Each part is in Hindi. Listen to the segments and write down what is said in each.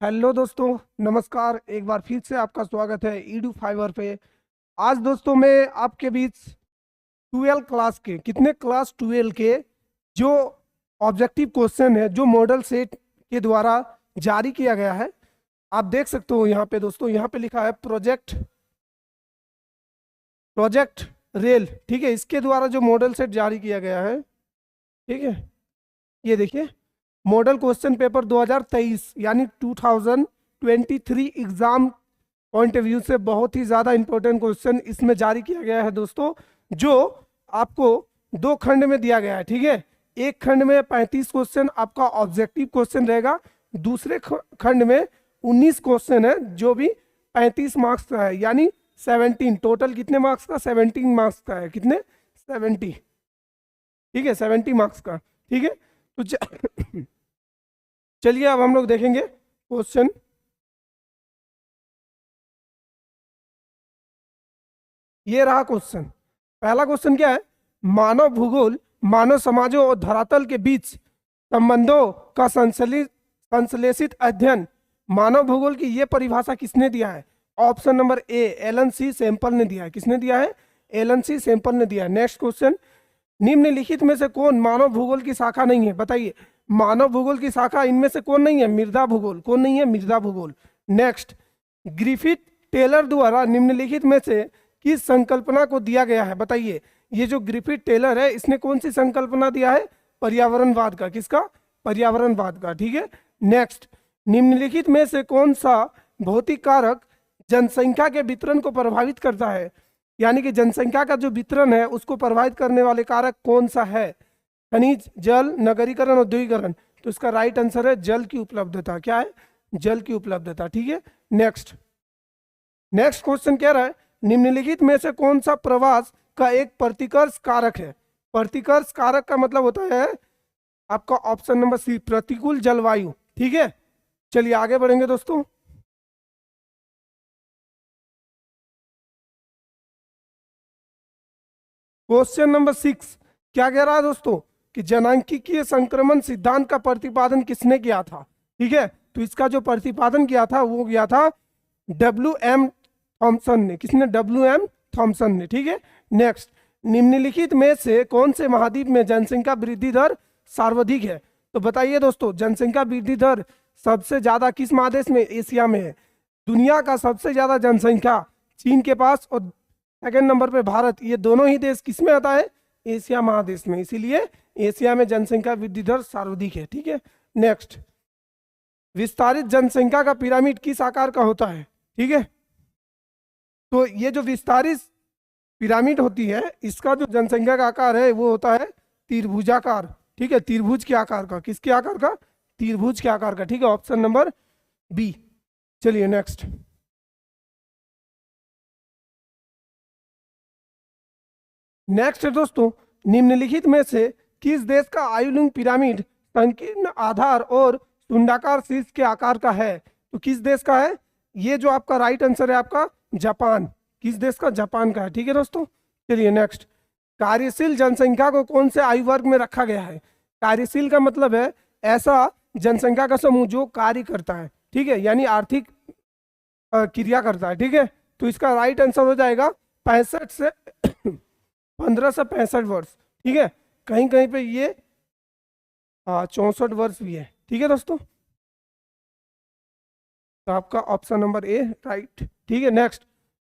हेलो दोस्तों, नमस्कार। एक बार फिर से आपका स्वागत है ईडू फाइवर पे। आज दोस्तों मैं आपके बीच 12 क्लास के क्लास 12 के जो ऑब्जेक्टिव क्वेश्चन है जो मॉडल सेट के द्वारा जारी किया गया है, आप देख सकते हो यहाँ पे दोस्तों। यहाँ पे लिखा है प्रोजेक्ट प्रोजेक्ट रेल, ठीक है। इसके द्वारा जो मॉडल सेट जारी किया गया है, ठीक है, ये देखिए, मॉडल क्वेश्चन पेपर 2023 यानी 2023 एग्जाम पॉइंट ऑफ व्यू से बहुत ही ज़्यादा इंपॉर्टेंट क्वेश्चन इसमें जारी किया गया है दोस्तों, जो आपको दो खंड में दिया गया है, ठीक है। एक खंड में 35 क्वेश्चन आपका ऑब्जेक्टिव क्वेश्चन रहेगा, दूसरे खंड में 19 क्वेश्चन है जो भी 35 मार्क्स का है, यानी 17। टोटल कितने मार्क्स का? 17 मार्क्स का है। कितने? 70, ठीक है, 70 मार्क्स का, ठीक है। तो चलिए अब हम लोग देखेंगे क्वेश्चन। ये रहा क्वेश्चन। पहला क्वेश्चन क्या है? मानव भूगोल मानव समाजों और धरातल के बीच संबंधों का संश्लेषित अध्ययन। मानव भूगोल की ये परिभाषा किसने दिया है? Option number A Ellen C Semple ने दिया है। किसने दिया है? एलन सी सैंपल ने दिया है। नेक्स्ट क्वेश्चन, निम्नलिखित में से कौन मानव भूगोल की शाखा नहीं है? बताइए, मानव भूगोल की शाखा इनमें से कौन नहीं है? मृदा भूगोल। कौन नहीं है? मृदा भूगोल। नेक्स्ट, ग्रिफिथ टेलर द्वारा निम्नलिखित में से किस संकल्पना को दिया गया है? बताइए, ये जो ग्रिफिथ टेलर है इसने कौन सी संकल्पना दिया है? पर्यावरणवाद का। किसका? पर्यावरणवाद का, ठीक है। नेक्स्ट, निम्नलिखित में से कौन सा भौतिक कारक जनसंख्या के वितरण को प्रभावित करता है? यानी कि जनसंख्या का जो वितरण है उसको प्रभावित करने वाले कारक कौन सा है? खनिज, जल, नगरीकरण, औद्योगिकरण। तो इसका राइट आंसर है जल की उपलब्धता। क्या है? जल की उपलब्धता, ठीक है। नेक्स्ट क्वेश्चन कह रहा है, निम्नलिखित में से कौन सा प्रवास का एक प्रतिकर्ष कारक है? प्रतिकर्ष कारक का मतलब होता है आपका ऑप्शन नंबर सी, प्रतिकूल जलवायु, ठीक है। चलिए आगे बढ़ेंगे दोस्तों। क्वेश्चन नंबर 6 क्या कह रहा है दोस्तों कि जनांकीय संक्रमण सिद्धांत का प्रतिपादन किसने किया था? ठीक है, तो इसका जो प्रतिपादन किया था वो किया था W.M. थॉमसन ने। किसने? W.M. थॉमसन ने, ठीक है। नेक्स्ट, निम्नलिखित में से कौन से महाद्वीप में जनसंख्या वृद्धि दर सर्वाधिक है? तो बताइए दोस्तों, जनसंख्या वृद्धि दर सबसे ज्यादा किस महादेश में? एशिया में है। दुनिया का सबसे ज्यादा जनसंख्या चीन के पास और सेकेंड नंबर पे भारत। ये दोनों ही देश किस में आता है? एशिया महादेश में। इसीलिए एशिया में जनसंख्या वृद्धि दर सर्वाधिक है, ठीक है। नेक्स्ट, विस्तारित जनसंख्या का पिरामिड किस आकार का होता है? ठीक है, तो ये जो विस्तारित पिरामिड होती है इसका जो जनसंख्या का आकार है वो होता है त्रिभुजाकार, ठीक है, त्रिभुज के आकार का। किसके आकार का? त्रिभुज के आकार का, ठीक है। Option number B. चलिए नेक्स्ट है दोस्तों, निम्नलिखित में से किस देश का आयुलिंग पिरामिड संकीर्ण आधार और शुंडाकार शीर्ष के आकार का है? तो किस देश का है? ये जो आपका राइट आंसर है आपका जापान। किस देश का? जापान का है, ठीक है दोस्तों। चलिए नेक्स्ट, कार्यशील जनसंख्या को कौन से आयु वर्ग में रखा गया है? कार्यशील का मतलब है ऐसा जनसंख्या का समूह जो कार्य करता है, ठीक है, यानी आर्थिक क्रिया करता है, ठीक है। तो इसका राइट आंसर हो जाएगा 65 से 1565 वर्ष, ठीक है। कहीं कहीं पे ये 64 वर्ष भी है, ठीक है दोस्तों। तो आपका ऑप्शन नंबर ए राइट, ठीक है। नेक्स्ट,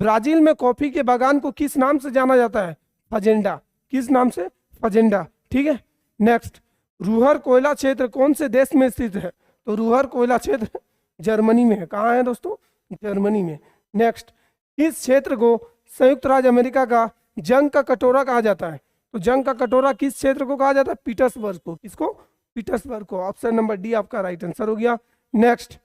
ब्राजील में कॉफी के बागान को किस नाम से जाना जाता है? फजेंडा। किस नाम से? फजेंडा, ठीक है। नेक्स्ट, रूहर कोयला क्षेत्र कौन से देश में स्थित है? तो रूहर कोयला क्षेत्र जर्मनी में है। कहाँ है दोस्तों? जर्मनी में। नेक्स्ट, इस क्षेत्र को संयुक्त राज्य अमेरिका का जंग का कटोरा कहा जाता है। तो जंग का कटोरा किस क्षेत्र को कहा जाता है? पीटर्सबर्ग को। किसको? पीटर्सबर्ग को। ऑप्शन नंबर डी आपका राइट आंसर हो गया। नेक्स्ट,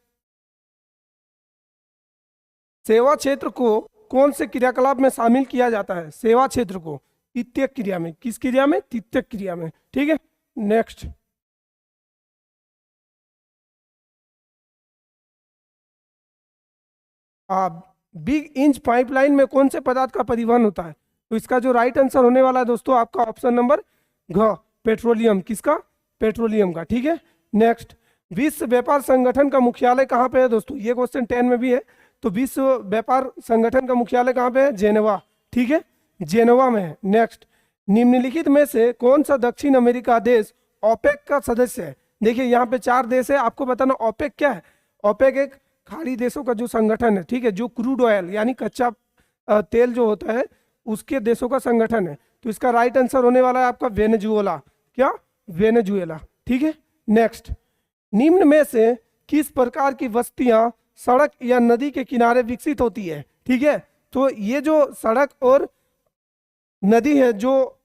सेवा क्षेत्र को कौन से क्रियाकलाप में शामिल किया जाता है? सेवा क्षेत्र को तृतीयक क्रिया में। किस क्रिया में? तृतीयक क्रिया में, ठीक है। नेक्स्ट, बिग इंच पाइपलाइन में कौन से पदार्थ का परिवहन होता है? तो इसका जो राइट आंसर होने वाला है दोस्तों आपका ऑप्शन नंबर घ, पेट्रोलियम। किसका? पेट्रोलियम का, ठीक है। नेक्स्ट, विश्व व्यापार संगठन का मुख्यालय कहाँ पे है दोस्तों, ये क्वेश्चन 10 में भी है। तो विश्व व्यापार संगठन का मुख्यालय कहाँ पे है, जेनेवा, ठीक है, जेनेवा में है। नेक्स्ट, निम्नलिखित में से कौन सा दक्षिण अमेरिका देश ओपेक का सदस्य है। देखिए यहाँ पे 4 देश है, आपको बताना ओपेक क्या है। ओपेक एक खाड़ी देशों का जो संगठन है, ठीक है, जो क्रूड ऑयल यानी कच्चा तेल जो होता है उसके देशों का संगठन है। तो इसका राइट आंसर होने वाला है आपका वेनेजुएला, क्या, वेनेजुएला, ठीक है। नेक्स्ट, निम्न में से किस प्रकार की बस्तियां सड़क या नदी के किनारे विकसित होती है, ठीक है। तो ये जो सड़क और नदी है, जो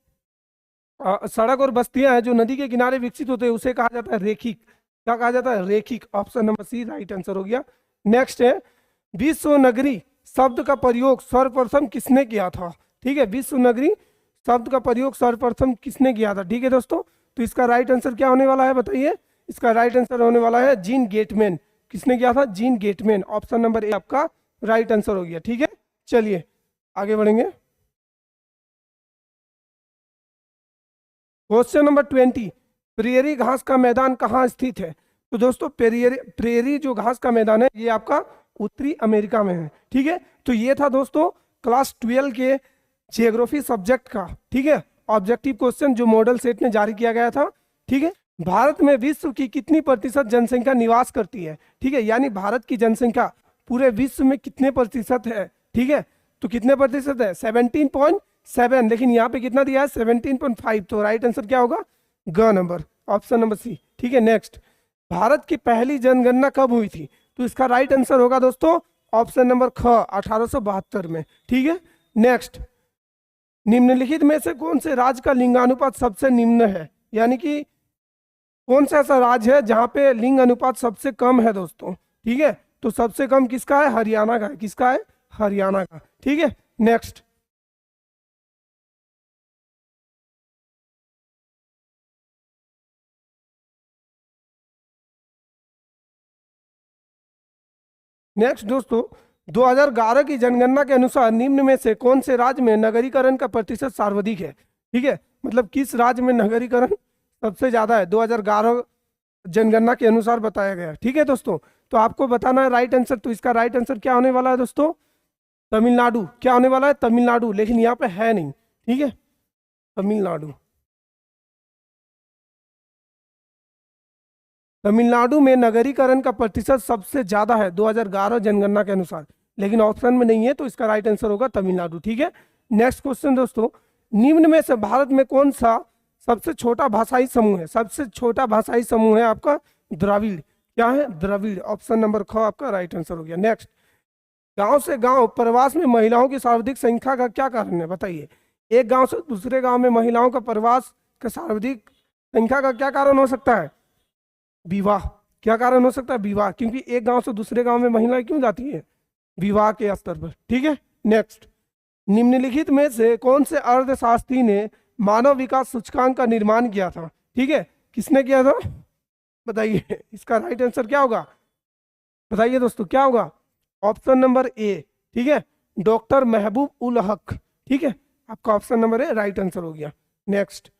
सड़क और बस्तियां हैं जो नदी के किनारे विकसित होते हैं उसे कहा जाता है रेखिक। क्या कहा जाता है, रेखिक। Option number C right answer हो गया। नेक्स्ट है, विश्व नगरी शब्द का प्रयोग सर्वप्रथम किसने किया था, ठीक है, विश्व नगरी शब्द का प्रयोग सर्वप्रथम किसने किया था, ठीक है दोस्तों। तो इसका राइट आंसर क्या होने वाला है बताइए, इसका राइट आंसर होने वाला है जीन गेटमैन। किसने किया था, जीन गेटमैन। ऑप्शन नंबर ए आपका राइट आंसर हो गया, ठीक है। चलिए आगे बढ़ेंगे। क्वेश्चन नंबर 20, प्रेरी घास का मैदान कहाँ स्थित है। तो दोस्तों प्रेरी जो घास का मैदान है ये आपका उत्तरी अमेरिका में है, ठीक है। तो ये था दोस्तों क्लास 12 के जियोग्राफी सब्जेक्ट का, ठीक है, ऑब्जेक्टिव क्वेश्चन जो मॉडल सेट में जारी किया गया था, ठीक है। भारत में विश्व की कितनी प्रतिशत जनसंख्या निवास करती है, ठीक है, यानी भारत की जनसंख्या पूरे विश्व में कितने प्रतिशत है, ठीक है। तो कितने प्रतिशत है, 17.7, लेकिन यहाँ पे कितना दिया है 17.5। तो राइट आंसर क्या होगा, ग नंबर, ऑप्शन नंबर सी, ठीक है। नेक्स्ट, भारत की पहली जनगणना कब हुई थी। तो इसका राइट आंसर होगा दोस्तों ऑप्शन नंबर ख, 1872 में, ठीक है। नेक्स्ट, निम्नलिखित में से कौन से राज्य का लिंगानुपात सबसे निम्न है, यानी कि कौन सा ऐसा राज्य है जहां पे लिंग अनुपात सबसे कम है दोस्तों, ठीक है। तो सबसे कम किसका है, हरियाणा का है। किसका है, हरियाणा का, ठीक है। नेक्स्ट, नेक्स्ट दोस्तों 2011 की जनगणना के अनुसार निम्न में से कौन से राज्य में नगरीकरण का प्रतिशत सर्वाधिक है, ठीक है, मतलब किस राज्य में नगरीकरण सबसे ज्यादा है 2011 जनगणना के अनुसार बताया गया, ठीक है दोस्तों। तो आपको बताना है राइट आंसर। तो इसका राइट आंसर क्या होने वाला है दोस्तों, तमिलनाडु। क्या होने वाला है, तमिलनाडु, लेकिन यहाँ पे है नहीं, ठीक है, तमिलनाडु। तमिलनाडु में नगरीकरण का प्रतिशत सबसे ज्यादा है 2011 जनगणना के अनुसार, लेकिन ऑप्शन में नहीं है। तो इसका राइट आंसर होगा तमिलनाडु, ठीक है। नेक्स्ट क्वेश्चन दोस्तों, निम्न में से भारत में कौन सा सबसे छोटा भाषाई समूह है। सबसे छोटा भाषाई समूह है आपका द्रविड़। क्या है, द्रविड़। ऑप्शन नंबर ख आपका राइट आंसर हो गया। नेक्स्ट, गांव से गांव प्रवास में महिलाओं की सर्वाधिक संख्या का क्या कारण है बताइए। एक गांव से दूसरे गांव में महिलाओं का प्रवास का सर्वाधिक संख्या का क्या कारण हो सकता है, विवाह। क्या कारण हो सकता है, विवाह, क्योंकि एक गांव से दूसरे गांव में महिलाएं क्यों जाती है, विवाह के स्तर पर, ठीक है। नेक्स्ट, निम्नलिखित में से कौन से अर्थशास्त्री ने मानव विकास सूचकांक का निर्माण किया था, ठीक है, किसने किया था बताइए। इसका राइट आंसर क्या होगा बताइए दोस्तों, क्या होगा, ऑप्शन नंबर ए, ठीक है, डॉक्टर महबूब उल हक, ठीक है, आपका option number A right answer हो गया। नेक्स्ट,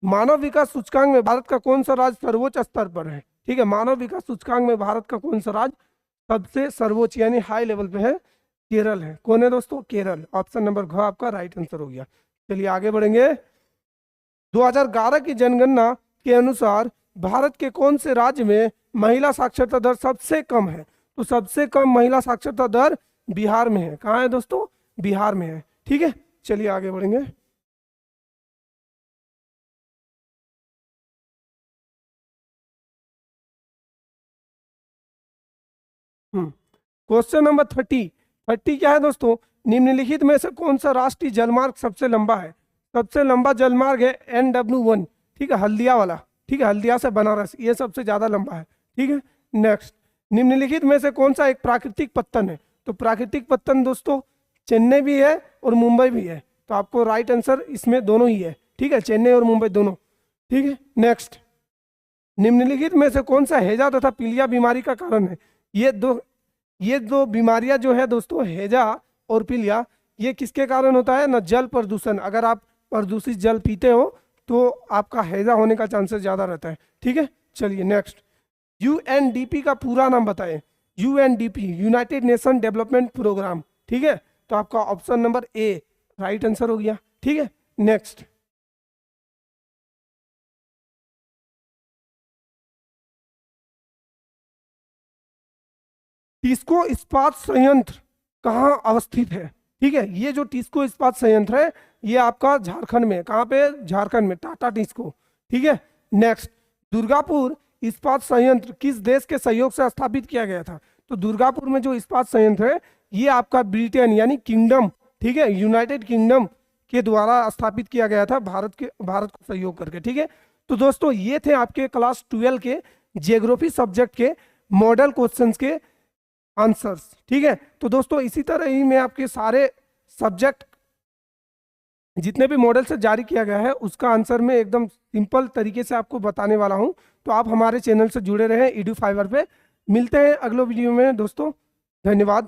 मानव विकास सूचकांक में भारत का कौन सा राज्य सर्वोच्च स्तर पर है, ठीक है, मानव विकास सूचकांक में भारत का कौन सा राज्य सबसे सर्वोच्च यानी हाई लेवल पे है, केरल है। कौन है दोस्तों, केरल। ऑप्शन नंबर घ आपका राइट आंसर हो गया। चलिए आगे बढ़ेंगे। 2011 की जनगणना के अनुसार भारत के कौन से राज्य में महिला साक्षरता दर सबसे कम है। तो सबसे कम महिला साक्षरता दर बिहार में है। कहाँ है दोस्तों, बिहार में है, ठीक है। चलिए आगे बढ़ेंगे। क्वेश्चन नंबर 30 क्या है दोस्तों, निम्नलिखित में से कौन सा राष्ट्रीय जलमार्ग सबसे लंबा है। सबसे लंबा जलमार्ग है NW1, ठीक है, हल्दिया वाला, ठीक है, हल्दिया से बनारस, ये सबसे ज्यादा लंबा है, ठीक है। नेक्स्ट, निम्नलिखित में से कौन सा एक प्राकृतिक पत्तन है। तो प्राकृतिक पत्तन दोस्तों चेन्नई भी है और मुंबई भी है। तो आपको राइट आंसर इसमें दोनों ही है, ठीक है, चेन्नई और मुंबई दोनों, ठीक है। नेक्स्ट, निम्नलिखित में से कौन सा हैजा तथा पीलिया बीमारी का कारण है। ये दो बीमारियां जो है दोस्तों, हैजा और पीलिया, ये किसके कारण होता है ना, जल प्रदूषण। अगर आप प्रदूषित जल पीते हो तो आपका हैजा होने का चांसेस ज्यादा रहता है, ठीक है। चलिए नेक्स्ट, यूएनडीपी का पूरा नाम बताएं। UNDP, United Nation development programme. ठीक है, तो आपका option number A right answer हो गया। ठीक है, नेक्स्ट। टिस्को इस्पात संयंत्र कहाँ अवस्थित है? ठीक है, ये जो टिस्को इस्पात संयंत्र है ये आपका झारखंड में, कहाँ पे? झारखंड में, टाटा टिस्को। ठीक है, नेक्स्ट। दुर्गापुर इस्पात संयंत्र किस देश के सहयोग से स्थापित किया गया था? तो दुर्गापुर में जो इस्पात संयंत्र है ये आपका ब्रिटेन यानी किंगडम, ठीक है, यूनाइटेड किंगडम के द्वारा स्थापित किया गया था, भारत को सहयोग करके। ठीक है, तो दोस्तों ये थे आपके क्लास 12 के जियोग्राफी सब्जेक्ट के मॉडल क्वेश्चंस के आंसर्स। ठीक है, तो दोस्तों इसी तरह ही मैं आपके सारे सब्जेक्ट जितने भी मॉडल से जारी किया गया है उसका आंसर मैं एकदम सिंपल तरीके से आपको बताने वाला हूं। तो आप हमारे चैनल से जुड़े रहें ईडू फाइवर पे। मिलते हैं अगले वीडियो में दोस्तों, धन्यवाद।